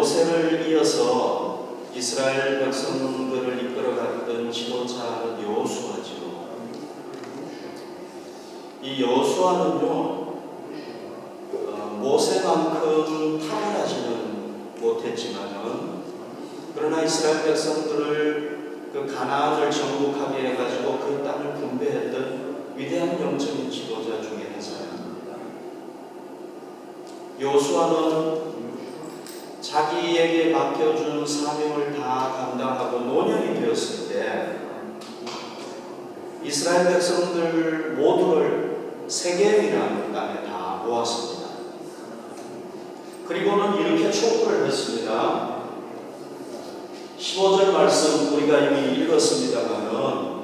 모세를 이어서 이스라엘 백성들을 이끌어갔던 지도자는 여호수아죠. 이 여호수아는요, 모세만큼 탁월하지는 못했지만은, 그러나 이스라엘 백성들을 그 가나안을 정복하게 해가지고 그 땅을 분배했던 위대한 영적인 지도자 중에 한 사람입니다. 여호수아는 자기에게 맡겨준 사명을 다 감당하고 노년이 되었을 때 이스라엘 백성들 모두를 세겜이라는 땅에 다 모았습니다. 그리고는 이렇게 촉구를 했습니다. 15절 말씀 우리가 이미 읽었습니다만은,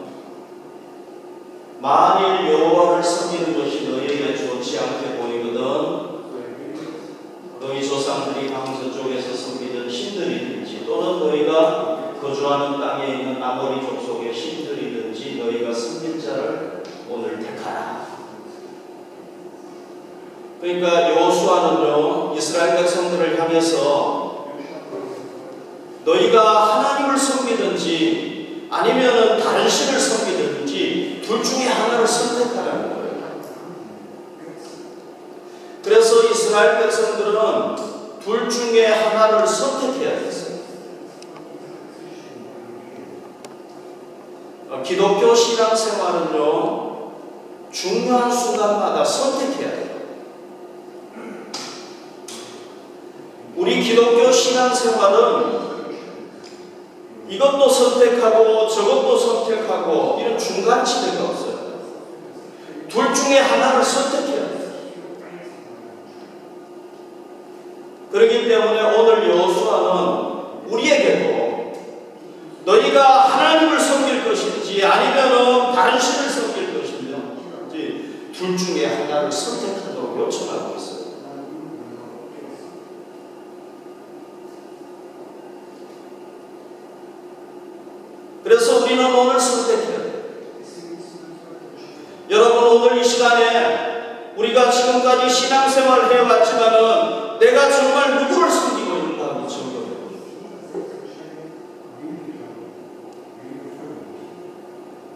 만일 여호와를 섬기는 것이 너희에게 좋지 않게 보이거든 너희 조상들이 방서쪽에서 섬기던 신들이든지 또는 너희가 거주하는 땅에 있는 아모리 족속의 신들이든지 너희가 섬길 자를 오늘 택하라. 그러니까 여호수아는요, 이스라엘 백성들을 향해서 너희가 하나님을 섬기든지 아니면은 다른 신을 섬기든지 둘 중에 하나를 선택하라는 거예요. 그래서 이스라엘 백성들은 둘 중에 하나를 선택해야 했어요. 기독교 신앙생활은요, 중요한 순간마다 선택해야 돼요. 우리 기독교 신앙생활은 이것도 선택하고 저것도 선택하고 이런 중간지대가 없어요. 둘 중에 하나를 선택해야 돼요. 그렇기 때문에 오늘 여호수아는 우리에게도 너희가 하나님을 섬길 것인지 아니면은 다른 신을 섬길 것인지 둘 중에 하나를 선택하도록 요청하고 있어요. 그래서 우리는 오늘 선택해야 돼요. 여러분, 오늘 이 시간에 우리가 지금까지 신앙생활을 해왔지만은 내가 정말 누구를 섬기고 있는가 하고 점검해요.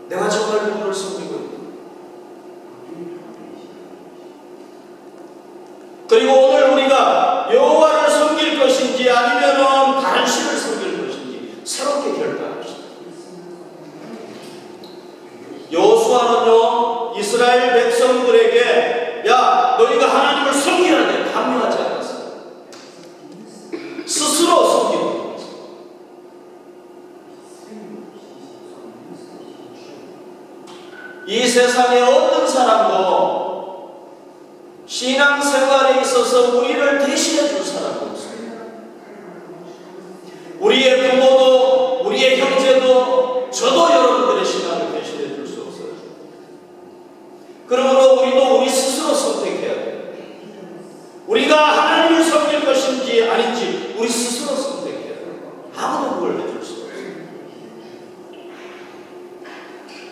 내가 정말 누구를 섬기고 있는가. 그리고 오늘 우리가 여호와를 섬길 것인지 아니면은 다른 신을 섬길 것인지 새롭게 결단합시다. 여호수아는요, 이스라엘 백성들에게 야, 너희가 하나님을 섬기라 돼 강요하지 않았어요. 스스로 섬기고 있어요. 이 세상에 어떤 사람도 신앙생활에 있어서 우리를 대신해 줄 사람도 없습니다. 우리의 부모도 우리의 형제도 저도 여러분들의 신앙을 대신해 줄 수 없어요. 그러므로 우리도 우리 스스로 선택해야 돼요. 우리가 하나님을 섬길 것인지 아닌지 우리 스스로 선택해야 돼요. 아무도 그걸 해줄 수 없어요.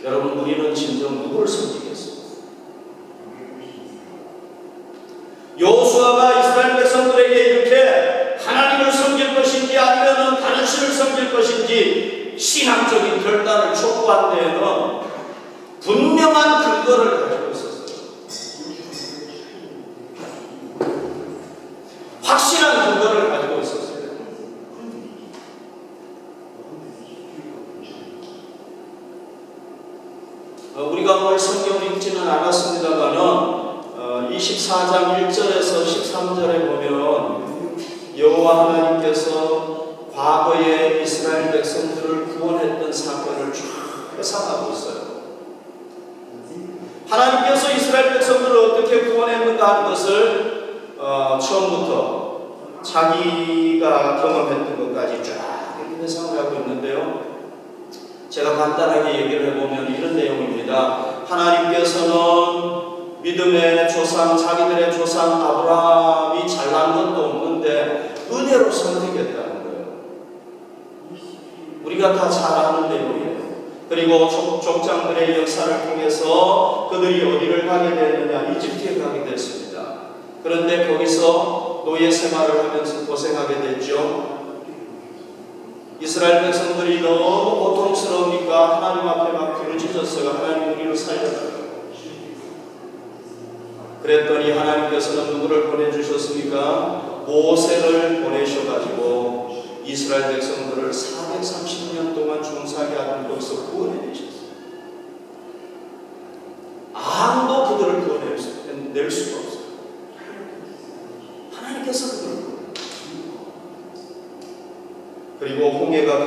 여러분, 우리는 진정 누구를 섬기겠어요? 여호수아가 이스라엘 백성들에게 이렇게 하나님을 섬길 것인지 아니면 다른 신을 섬길 것인지 신앙적인 결단을 촉구한 데에는 분명한 근거를 가지고 있었어요. 확실한 근거를 가지고 있었어요. 우리가 오늘 성경을 읽지는 않았습니다만은 24장 1절에서 13절에 보면 여호와 하나님께서 과거에 이스라엘 백성들을 구원했던 사건을 쭉 회상하고 있어요. 하나님께서 이스라엘 백성들을 어떻게 구원했는가 하는 것을 처음부터 자기가 경험했던 것까지 쫙 회상을 하고 있는데요. 제가 간단하게 얘기를 해보면 이런 내용입니다. 하나님께서는 믿음의 조상, 자기들의 조상 아브라함이 잘난 것도 없는데 은혜로 선택했다는 거예요. 우리가 다 잘 아는 내용이에요. 그리고 족장들의 역사를 통해서 그들이 어디를 가게 됐느냐, 이집트에 가게 됐습니다. 그런데 거기서 노예 생활을 하면서 고생하게 됐죠. 이스라엘 백성들이 너무 고통스러우니까 하나님 앞에 막 부르짖었어요. 하나님 우리를 살려달라고. 그랬더니 하나님께서는 누구를 보내주셨습니까? 모세를 보내셔가지고 이스라엘 백성들을 430년 동안 종살이 하던 곳에서 구원해내셨어요. 아무도 그들을 구원낼 수가 없어요. 하나님께서 그들을 그리고 홍해가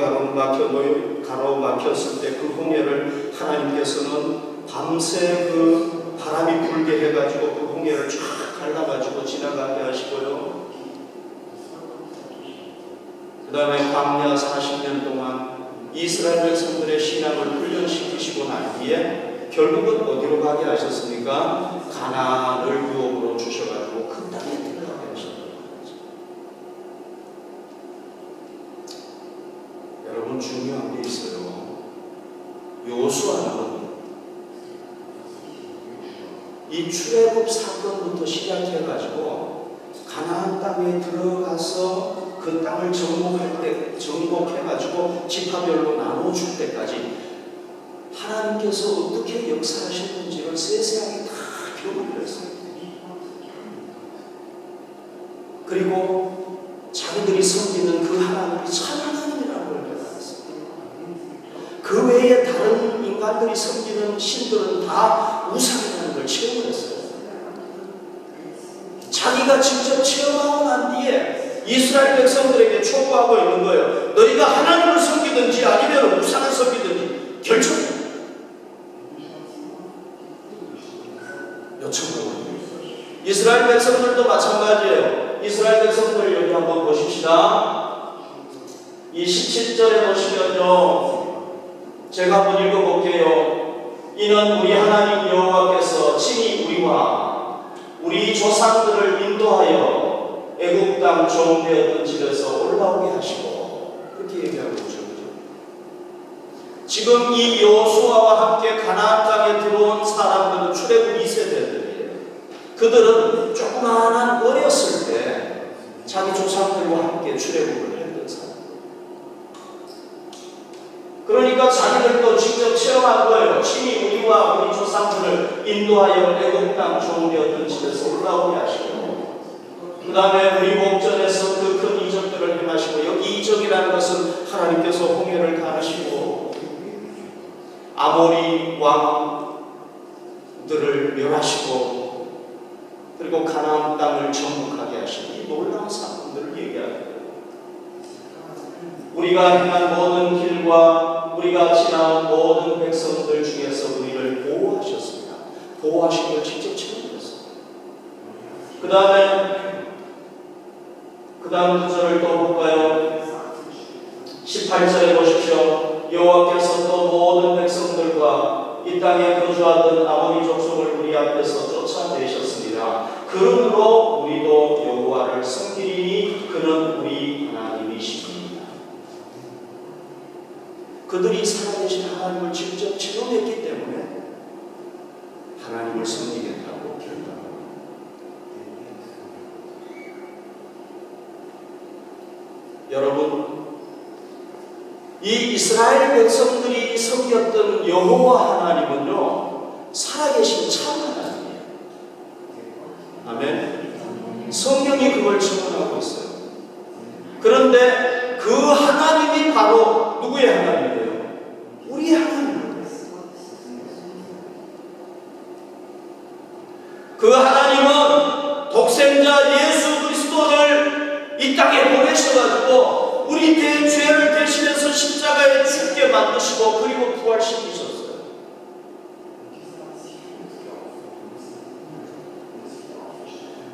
가로막혔을 때 그 홍해를 하나님께서는 밤새 그 바람이 불게 해가지고 그 홍해를 쫙 갈라가지고 지나가게 하시고요. 그 다음에 광야 40년 동안 이스라엘 백성들의 신앙을 훈련시키시고 난 뒤에 결국은 어디로 가게 하셨습니까? 가나안을 유업으로 주셔가지고 그 땅에 들어가게 하셨다고 하죠. 여러분 중요한 게 있어요. 요수아는 이 출애굽 사건부터 시작해가지고 가나안 땅에 들어가서 그 땅을 정복해가지고 지파별로 나눠줄 때까지 하나님께서 어떻게 역사하셨는지를 세세하게 다 기록을 했어요. 그리고 자기들이 섬기는 그 하나님이 참 하나님이라는 걸 깨달았어요. 그 외에 다른 인간들이 섬기는 신들은 다 우상이라는 걸 체험했어요. 자기가 직접 체험하고 난 뒤에 이스라엘 백성들에게 촉구하고 있는 거예요. 너희가 하나님을 섬기든지 아니면 우상을 섬기든지 결정해. 요청하고 이스라엘 백성들도 마찬가지예요. 이스라엘 백성들 여기 한번 보십시다. 이 17절에 보시면요. 제가 한번 읽어볼게요. 이는 우리 하나님 여호와께서 친히 우리와 우리 조상들을 인도하여 애굽 땅 종되었던 집에서 올라오게 하시고 그렇게 얘기하고 있죠. 지금 이 여호수아와 함께 가나안 땅에 들어온 사람들은 출애굽 2세대들이에요. 그들은 조그마한 어렸을 때 자기 조상들과 함께 출애굽을 했던 사람. 그러니까 자기들도 직접 체험한 거예요. 친히 우리와 우리 조상들을 인도하여 애굽 땅 종되었던 집에서 올라오게 하시고 그 다음에 우리 목전에서 그 큰 이적들을 행하시고 여기 이적이라는 것은 하나님께서 홍해를 가르시고 아모리 왕들을 멸하시고 그리고 가나안 땅을 정복하게 하신 이 놀라운 사건들을 얘기합니다. 우리가 행한 모든 길과 우리가 지나온 모든 백성들 중에서 우리를 보호하셨습니다. 보호하신 걸 직접 체험했어요. 그 다음 구절을 또 볼까요? 18절에 보십시오. 여호와께서 또 모든 백성들과 이 땅에 거주하던 아모리 족속을 우리 앞에서 쫓아내셨습니다. 그러므로 우리도 여호와를 섬기리니 그는 우리 하나님이십니다. 그들이 살아계신 하나님을 직접 체험했기 때문에 하나님을 섬기겠다고 결단합니다. 여러분, 이 이스라엘 백성들이 섬겼던 여호와 하나님은요 살아계신 참 하나님이에요. 아멘. 성경이 그걸 증언하고 있어요. 그런데 그 하나님이 바로 누구의 하나님이에요? 우리의 하나님이에요. 그 하나님은 독생자 예수 그리스도를 이 땅에 보내셔가지고 우리 죄를 대신해서 십자가에 죽게 만드시고 그리고 부활시키셨어요.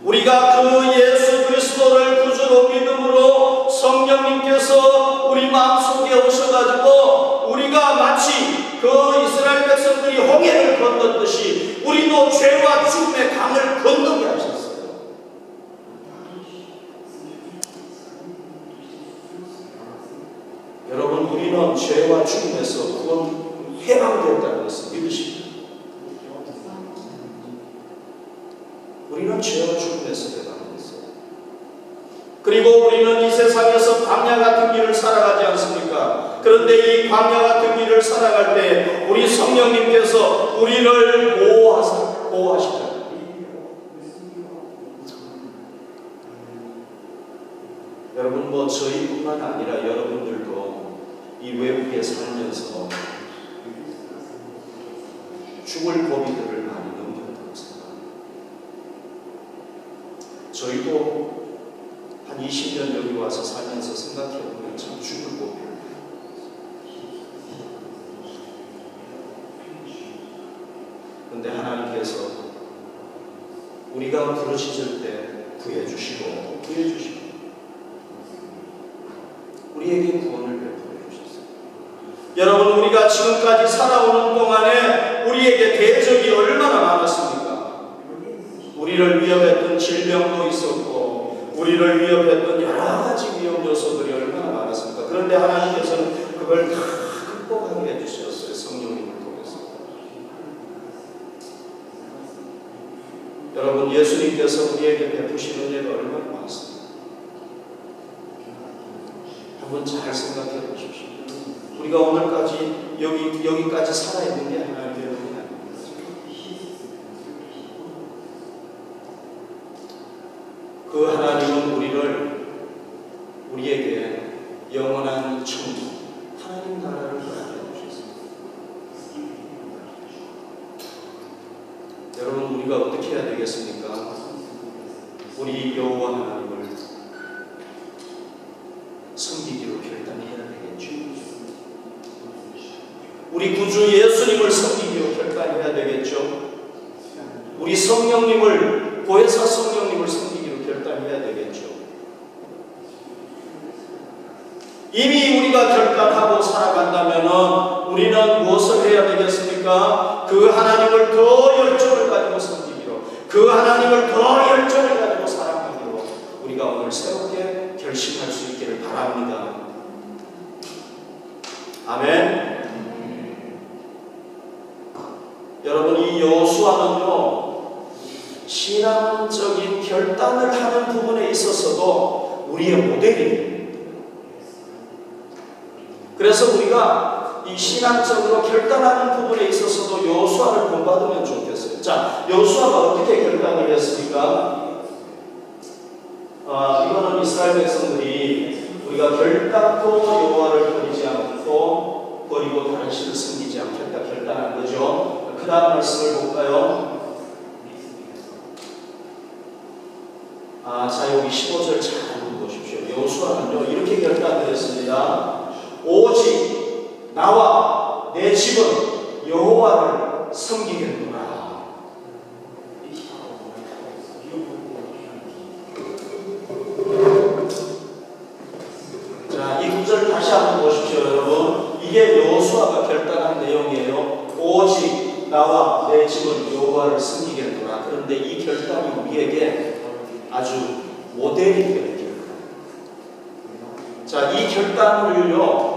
우리가 그 예수 그리스도를 구주로 믿음으로 성령님께서 우리 마음속에 오셔가지고 우리가 마치 그 이스라엘 백성들이 홍해를 건넜듯이 우리도 죄와 죽음의 강을 건너게 하셨어요. 여러분, 우리는 죄와 죽음에서 구원 해방되었다는 것을 믿으십니다. 우리는 죄와 죽음에서 해방됐어요. 위해서 광야 같은 길을 살아가지 않습니까? 그런데 이 광야 같은 길을 살아갈 때 우리 성령님께서 우리를 보호하시죠. 여러분, 뭐 저희뿐만 아니라 여러분들도 이 외국에 살면서 죽을 고비들을 많이 넘겼다고 생각합니다. 저희도 한 20년 여기 와서 살면서 생각해보면 참 죽을 고비를 그런데 하나님께서 우리가 부르짖을 때 구해주시고 우리에게 구원을 베풀어 주셨어요. 여러분, 우리가 지금까지 살아오는 동안에 우리에게 대적이 얼마나 많았습니까? 우리를 위협했던 질병도 있었고 우리를 위협했던 여러 가지 위험 요소들이 얼마나 많았습니까? 그런데 하나님께서는 그걸 다 극복하게 해주셨어요. 성령님을 통해서. 여러분, 예수님께서 우리에게 베푸신 은혜가 얼마나 많습니까? 한번 잘 생각해 보십시오. 우리가 오늘까지 여기까지 살아있는 게 하나님의 은혜 아닙니까? 그 하나님은 우리에게 영원한 천국, 하나님 나라를 허락해 주셨습니다. 여러분, 우리가 어떻게 해야 되겠습니까? 우리 여호와 하나님을 섬기기로 결단해야 되겠죠. 우리 구주 예수님을 섬기기로 결단해야 되겠죠. 우리 성령님을, 보혜사 성령님을 섬기기로 결단해야 되겠죠. 이미 우리가 결단하고 살아간다면 우리는 무엇을 해야 되겠습니까? 그 하나님을 더 열정을 가지고 섬기기로, 그 하나님을 더 열정을 가지고 사랑하기로 우리가 오늘 새롭게 결심할 수 있기를 바랍니다. 아멘. 여러분, 이 여호수아는요, 신앙적인 결단을 하는 부분에 있어서도 우리의 모델입니다. 그래서 우리가 이 신앙적으로 결단하는 부분에 있어서도 여호수아를 본받으면 좋겠어요. 자, 여호수아가 어떻게 결단을 했습니까? 이거는 이스라엘 백성들이 우리가 결단코 여호와를 버리지 않고 버리고 다른 신을 섬기지 않겠다 결단한 거죠. 그 다음 말씀을 볼까요? 자, 여기 15절 잘 보십시오. 여호수아는요, 이렇게 결단을 했습니다. 오직 나와 내 집은 여호와를 섬기겠노라. 자, 이 구절 다시 한번 보십시오, 여러분. 이게 여호수아가 결단한 내용이에요. 오직 나와 내 집은 여호와를 섬기겠노라. 그런데 이 결단이 우리에게 아주 모델이 되는 결단. 자, 이 결단을요,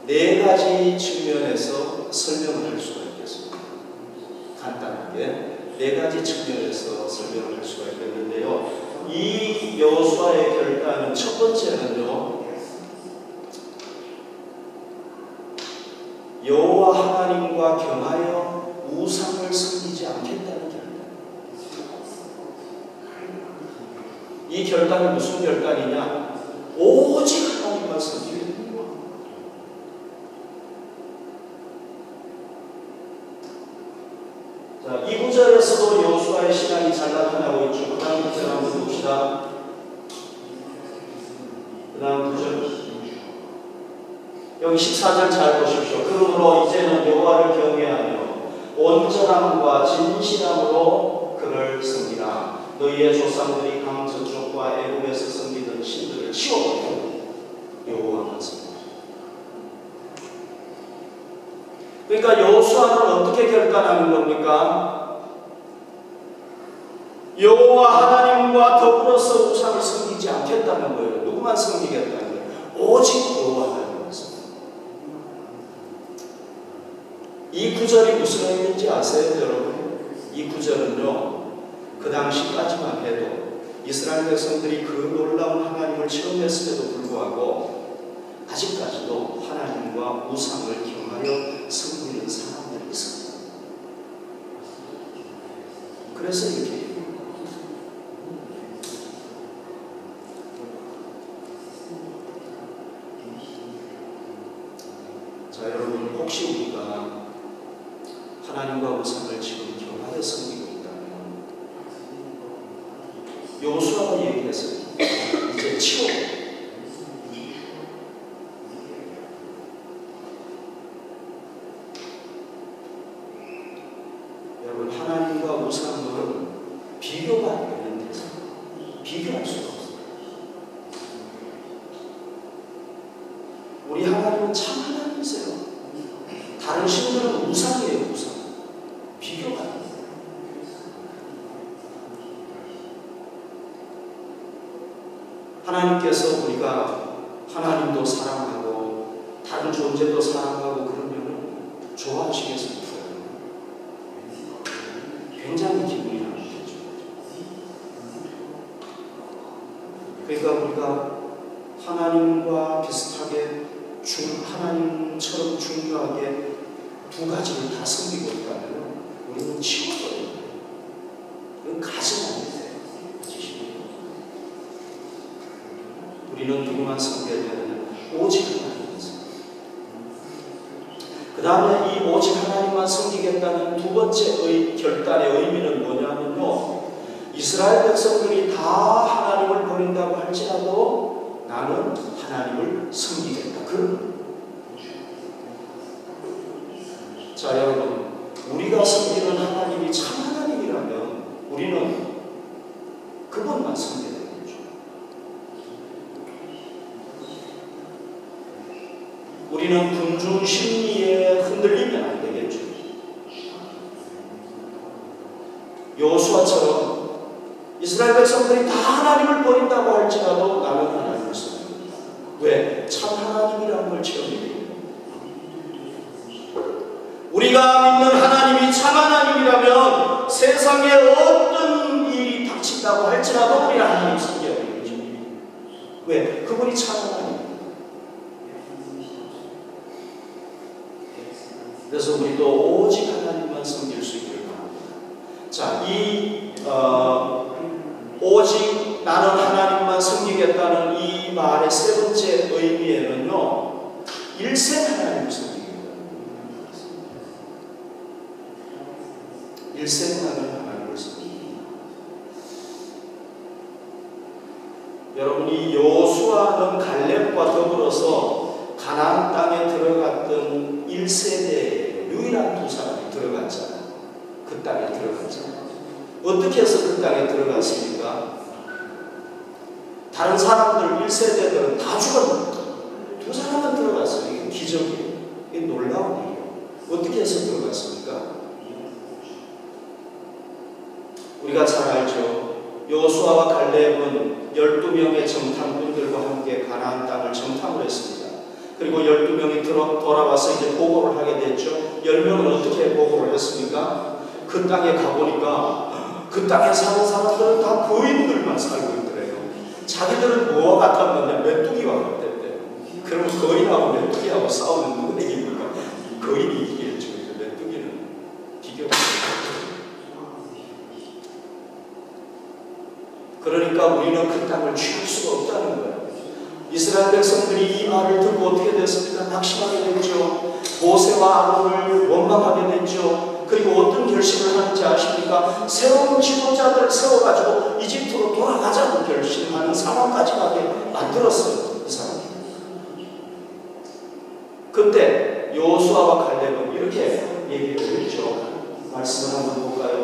네 가지 측면에서 설명을 할 수가 있겠습니다. 간단하게 네 가지 측면에서 설명을 할 수가 있겠는데요. 이 여호수아의 결단은 첫 번째는요, 여호와 하나님과 경하여 우상을 섬기지 않겠다는 결단. 이 결단은 무슨 결단이냐? 오직 하나님만 섬기겠다. 자, 이 구절에서도 여호수아의 신앙이 잘 나타나고 있죠. 그 다음 구절 한번 봅시다. 그 다음 구절. 여기 14절 잘 보십시오. 그러므로 이제는 여호와를 경외하며 온전함과 진실함으로 그를 섬기라. 너희의 조상들이 강 저쪽과 애굽에서 섬기던 신들을 치워버리고 여호와만 섬기라. 그러니까 여호수아는 어떻게 결단하는 겁니까? 여호와 하나님과 더불어서 우상을 섬기지 않겠다는 거예요. 누구만 섬기겠다는 거예요? 오직 여호와 하나님만 섬기겠다. 이 구절이 무슨 의미인지 아세요, 여러분? 이 구절은요, 그 당시까지만 해도 이스라엘 백성들이 그 놀라운 하나님을 체험했음에도 불구하고 아직까지도 하나님과 우상을 경하여 섬기는 사람들이 있습니다. 그래서 이렇게 자, 여러분, 혹시 우리가 하나님과 우상을 지금 경하여 섬기고 있다면 여호수아가 얘기했어요. 이제 치워. 여러분, 하나님과 우상은 비교가 안 되는 대상. 비교할 수가 없어요. 우리 하나님은 참 하나님이세요. 다른 신들은 우상이에요, 우상. 비교가 안 돼요. 하나님께서 우리가 하나님도 사랑하고 다른 존재도 사랑하고 그러면 좋아하시겠습니까? 굉장히 기분이 나쁘겠죠. 그러니까 우리가 하나님과 비슷하게 하나님처럼 중요하게 두 가지를 다 섬기고 있다면 우리는 치워버려야 돼요. 이건 가슴 아니에요. 우리는 누구만 섬겨야 되느냐? 오직 하나님만 섬겨야 돼요. 그 다음에 이 오직 하나님만 섬기겠다는 두 번째 결단의 의미는 뭐냐면요, 이스라엘 백성들이 다 하나님을 버린다고 할지라도 나는 하나님을 섬기겠다. 그런 거예요. 자, 여러분, 우리가 섬기는 하나님이 참 하나님이라면 우리는 그분만 섬겨야 되겠죠. 우리는 군중 심리에 흔들리면 안 되겠죠. 여호수아처럼 이스라엘 백성들이 다 하나님을 버린다고 할지라도 나는 하나님을 섬깁니다. 왜? 참 하나님이라는 걸 체험해요. 우리가 믿는 하나님이 참 하나님이라면 세상에 어떤 일이 닥친다고 할지라도 우리는 하나님 섬겨야 되겠죠. 왜? 그분이 참 하나님입니다. 그래서 우리도 오직 하나님만 섬길 수 있기를 바랍니다. 자, 오직 나는 하나님만 섬기겠다는 이 말의 세 번째 의미에는요, 일생 하나님을 섬기겠다는 의미입니다. 일생 나는 하나님을 섬깁니다. 여러분이 여호수아는 갈렙과 더불어서 가나안 땅에 들어갔던 1세대의 유일한 두 사람이 들어갔잖아요. 그 땅에 들어갔잖아요. 어떻게 해서 그 땅에 들어갔습니까? 다른 사람들 1세대들은 다 죽었는데 두 사람은 들어갔어요. 이게 기적이에요. 이게 놀라운 일이에요. 어떻게 해서 들어갔습니까? 우리가 잘 알죠. 여호수아와 갈렙은 12명의 정탐꾼들과 함께 가나안 땅을 정탐을 했습니다. 그리고 12명이 돌아와서 이제 보고를 하게 됐죠. 10명은 어떻게 보고를 했습니까? 그 땅에 가보니까 그 땅에 사는 사람들은 다 거인들만 살고 있더래요. 자기들은 뭐와 같았느냐? 메뚜기와 같았대요. 그럼 거인하고 메뚜기하고 싸우면 누구 이깁니까? 거인이 이기겠죠. 메뚜기는 비교가 그러니까 우리는 그 땅을 취할 수가 없다는 거예요. 이스라엘 백성들이 이 말을 듣고 어떻게 됐습니까? 낙심하게 됐죠. 모세와 아론을 원망하게 됐죠. 그리고 어떤 결심을 하는지 아십니까? 새로운 지도자들을 세워가지고 이집트로 돌아가자고 결심하는 상황까지 가게 만들었어요. 이 사람이. 그때 여호수아와 갈렙은 이렇게 얘기를 했죠. 말씀을 한번 볼까요?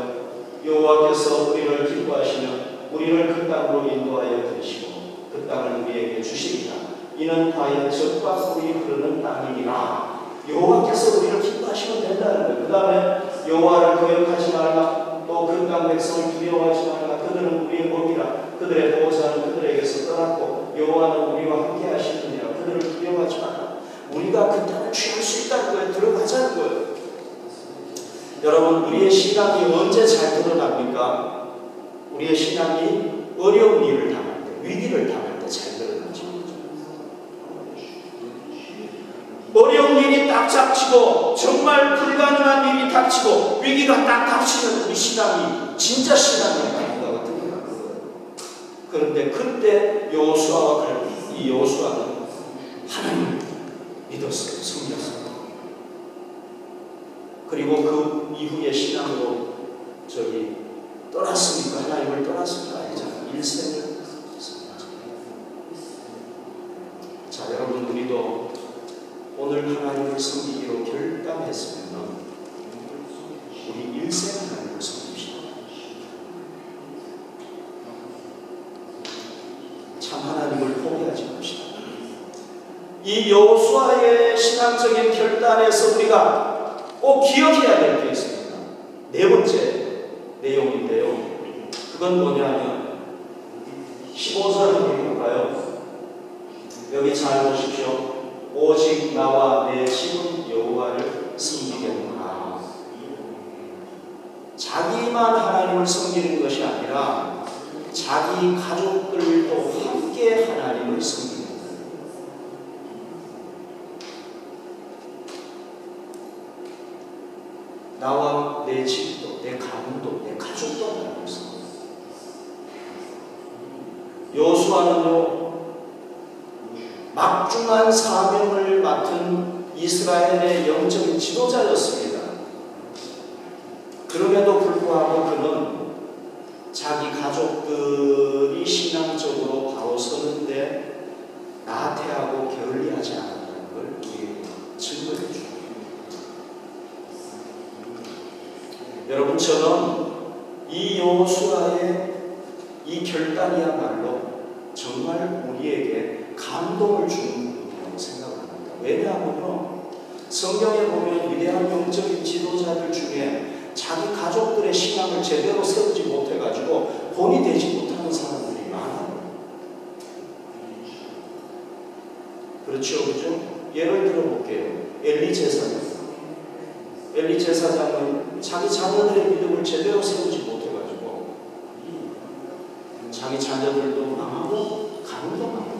여호와께서 우리를 기뻐하시면 우리를 그 땅으로 인도하여 드시고 그 땅을 우리에게 주시리라. 이는 과연 젖과 꿀이 흐르는 땅이니라. 여호와께서 우리를 기뻐하시면 된다는 거예요. 그 다음에 여호와를 거역하지 말라. 또 그 땅 백성을 두려워하지 말라. 그들은 우리의 법이라. 그들의 보호자는 그들에게서 떠났고 여호와는 우리와 함께 하시느니라. 그들을 두려워하지 말라. 우리가 그 땅을 취할 수 있다는 거예요. 들어가자는 거예요. 여러분, 우리의 신앙이 언제 잘 드러납니까? 우리의 신앙이 어려운 일을 당할 때, 위기를 당할 때 잘 드러나죠. 어려운 일이 딱 닥치고 정말 불가능한 일이 닥치고 위기가 딱 닥치면 우리 신앙이 진짜 신앙이 아닌가 같은 거예요. 그런데 그때 여호수아와 이 여호수아는 하나님을 믿었어요. 섬겼어요. 그리고 그 이후에 신앙으로 떠났으니까, 하나님을 떠났으니까 아니잖아요. 일생을 섬겼죠. 자, 여러분, 우리도 오늘 하나님을 섬기기로 결단했으면 우리 일생 하나님을 섬깁시다. 참 하나님을 포기하지 맙시다. 이 여호수아의 신앙적인 결단에서 우리가 꼭 기억해야 될 게 있습니다. 네 번째 내용인데요. 그건 뭐냐면 15절 한번 볼까요? 여기 잘 보십시오. 오직 나와 내 집은 여호와를 섬기겠노라. 자기만 하나님을 섬기는 것이 아니라 자기 가족들도 함께 하나님을 섬기는 거예요. 나와 내 집도, 내 가문도, 내 가족도 하나님을 섬깁니다. 여호수아는요, 막중한 사명을 맡은 이스라엘의 영적인 지도자였습니다. 그럼에도 불구하고 그는 자기 가족들이 신앙적으로 바로 서는데 나태하고 게을리하지 않았다는 걸 우리에게 증거해 줍니다. 여러분, 저는 이 여호수아의 이 결단이야말로 정말 우리에게 감동을 주는 부분이라고 생각합니다. 왜냐하면요, 성경에 보면 위대한 영적인 지도자들 중에 자기 가족들의 신앙을 제대로 세우지 못해가지고 본이 되지 못하는 사람들이 많아요. 그렇죠, 그죠? 예를 들어볼게요. 엘리 제사장. 엘리 제사장은 자기 자녀들의 믿음을 제대로 세우지 못해가지고 자기 자녀들도 망하고 가문도 망하고.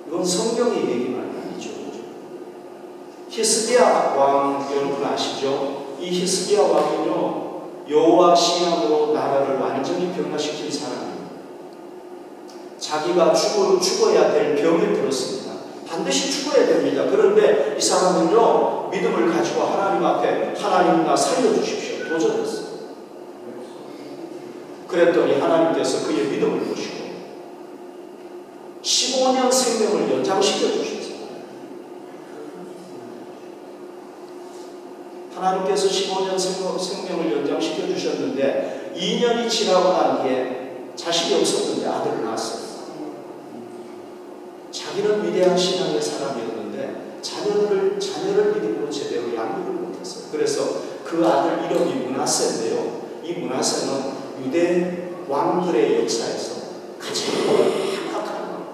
이건 성경의 얘기만 아니죠. 히스기야 왕 여러분 아시죠? 이 히스기야 왕은요, 여호와 신앙으로 나라를 완전히 변화시킨 사람입니다. 자기가 죽어야 될 병에 들었습니다. 반드시 죽어야 됩니다. 그런데 이 사람은요, 믿음을 가지고 하나님 앞에 하나님 나 살려주십시오 도전했어요. 그랬더니 하나님께서 그의 믿음을 보시고 15년 생명을 연장시켜 주셨어요. 하나님께서 15년 생명을 연장시켜 주셨는데 2년이 지나고 난 뒤에 자식이 없었는데 아들을 낳았어요. 자기는 위대한 신앙의 사람이었는데 자녀를 믿음으로 제대로 양육을 못했어요. 그래서 그 아들 이름이 므낫세인데요. 이 므낫세는 유대 왕들의 역사에서 가장 악한,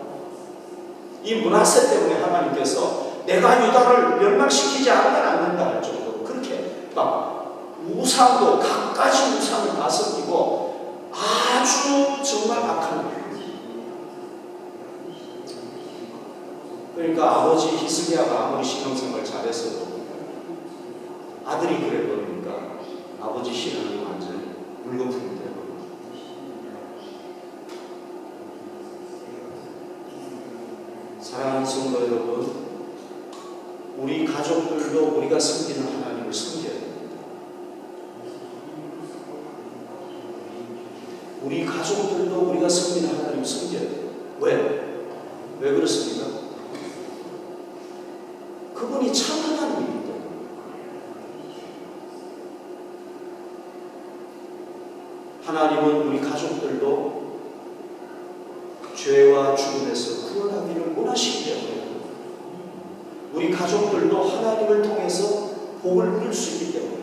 이 므낫세 때문에 하나님께서 내가 유다를 멸망시키지 않으면 안 된다 할 정도로 그렇게 막 우상도 갖가지 우상을 다 섬기고 아주 정말 악한 거예요. 그러니까 아버지 히스기야가 아무리 신앙생활 잘했어도 아들이 그래 버리니까 아버지 신앙이 완전히 물거품이 되고. 사랑하는 성도 여러분, 우리 가족들도 우리가 섬기는 하나님을 섬겨야 됩니다. 우리 가족들도 우리가 섬기는 하나님을 섬겨야 돼요. 왜 그렇습니까? 그분이 참 하나님이기 때문에. 하나님은 우리 가족들도 죄와 죽음에서 구원하기를 원하시기 때문에 우리 가족들도 하나님을 통해서 복을 누릴 수 있기 때문에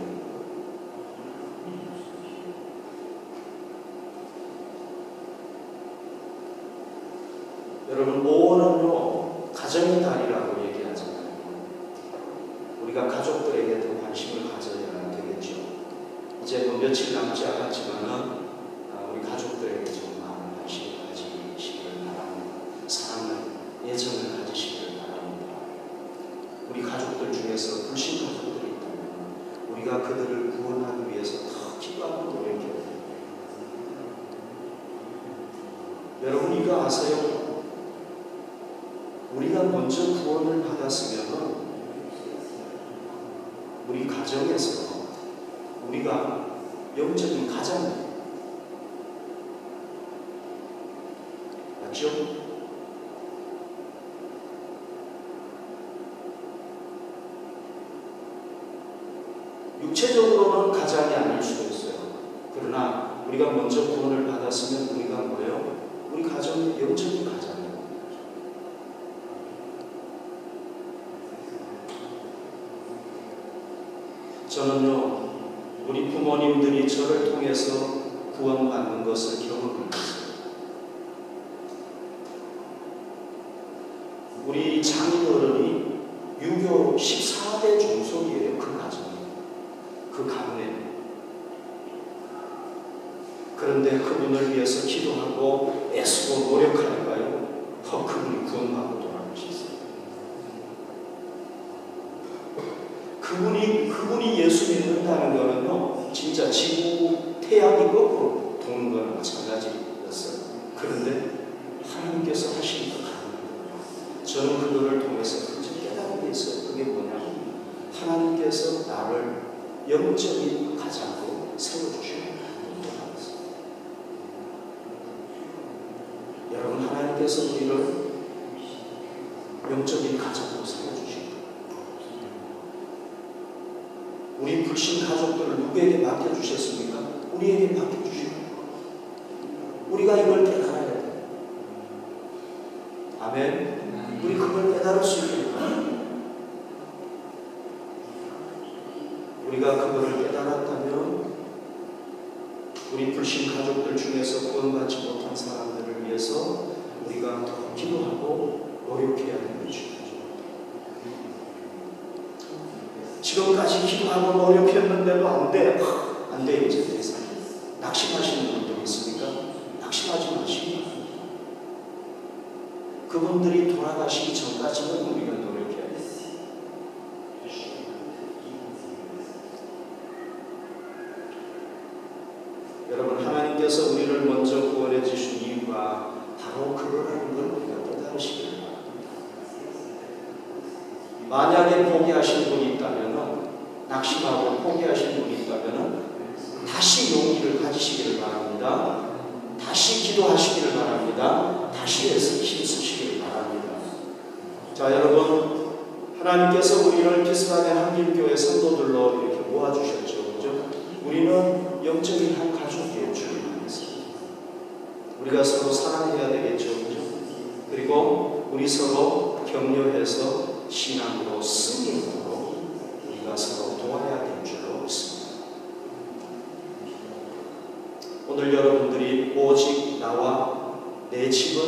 여러분, 5월은요 가정의 달이라고 얘기하잖아요. 우리가 가족들에게 더 관심을 가져야 되겠죠. 이제 몇 며칠 남지 않았지만은 우리 가족들에게 좀 마음을 가지시기를 바랍니다. 사랑을, 애정을 가지시기를 바랍니다. 우리 가족들 중에서 불신 가족들이 있다면 우리가 그들을 구원하기 위해서 더 기도하고 노력해야 됩니다. 여러분 이거 아세요? 우리가 먼저 구원을 받았으면 우리 가정에서 우리가 영적인 가장 맞죠? 육체적으로는 가장이 아닐 수도 있어요. 그러나 우리가 먼저 구원을 받았으면 우리가 뭐예요? 우리 가정의 영적인 가장이에요. 저는요, 우리 부모님들이 저를 통해서 구원받는 것을 경험했어요. 우리 장인어른이 유교 14대 종속이에요. 그 가정이, 그 가문에. 그런데 그분을 위해서 기도하고 애쓰고 노력하니까요, 그분이 구원받고 돌아가셨어요. 그분이 예수 믿는다는 거는요, 진짜 지구 태양이 거꾸로 도는 거랑 마찬가지였어요. 그런데 하나님께서 하신 그 가능합니다. 저는 그거를 통해서 깨달은 게 있어요. 그게 뭐냐면 하나님께서 나를 영적인 가장으로 세워주시는 거예요. 여러분, 하나님께서 우리를 영적인 가장으로 세워주시는 거예요. 우리 불신 가족들을 누구에게 맡겨주셨습니까? 우리에게 맡겨주시고 우리가 이걸 깨달아야 돼요. 아멘. 우리 그걸 깨달을 수 있게 우리가 그거를 깨달았다면 우리 불신 가족들 중에서 구원받지 못한 사람들을 위해서 우리가 더 기도하고 노력해야 되는 것이죠. 지금까지 기도하고 노력했는데도 안 돼. 안 돼, 이제 세상에. 낙심하시는 분들 있습니까? 낙심하지 마시고. 그분들이 돌아가시기 전까지는 우리가 노력해야 돼. 여러분, 하나님께서 우리를 먼저 구원해 주신 이유가 바로 그거라는 걸 우리가 깨달으시길 바랍니다. 만약에 포기하신 분이 있다면, 낙심하고 포기하신 분이 있다면 다시 용기를 가지시기를 바랍니다. 다시 기도하시기를 바랍니다. 다시 힘쓰시기를 바랍니다. 자, 여러분, 하나님께서 우리를 기스라엘 한길교회 성도들로 이렇게 모아주셨죠. 그죠? 우리는 영적인 한 가족이에요. 주님 안에서. 우리가 서로 사랑해야 되겠죠. 그죠? 그리고 우리 서로 격려해서 신앙으로 승리하도록 우리가 서로 도와야 될 줄로 믿습니다. 오늘 여러분들이 오직 나와 내 집은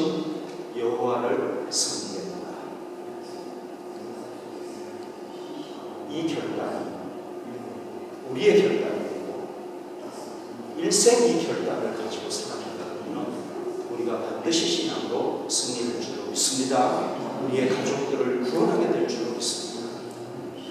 여호와를 섬기겠다. 이 결단, 우리의 결단이고 일생 이 결단을 가지고 살아간다면 우리가 반드시 신앙으로 승리할 줄로 믿습니다. 우리의 가족들을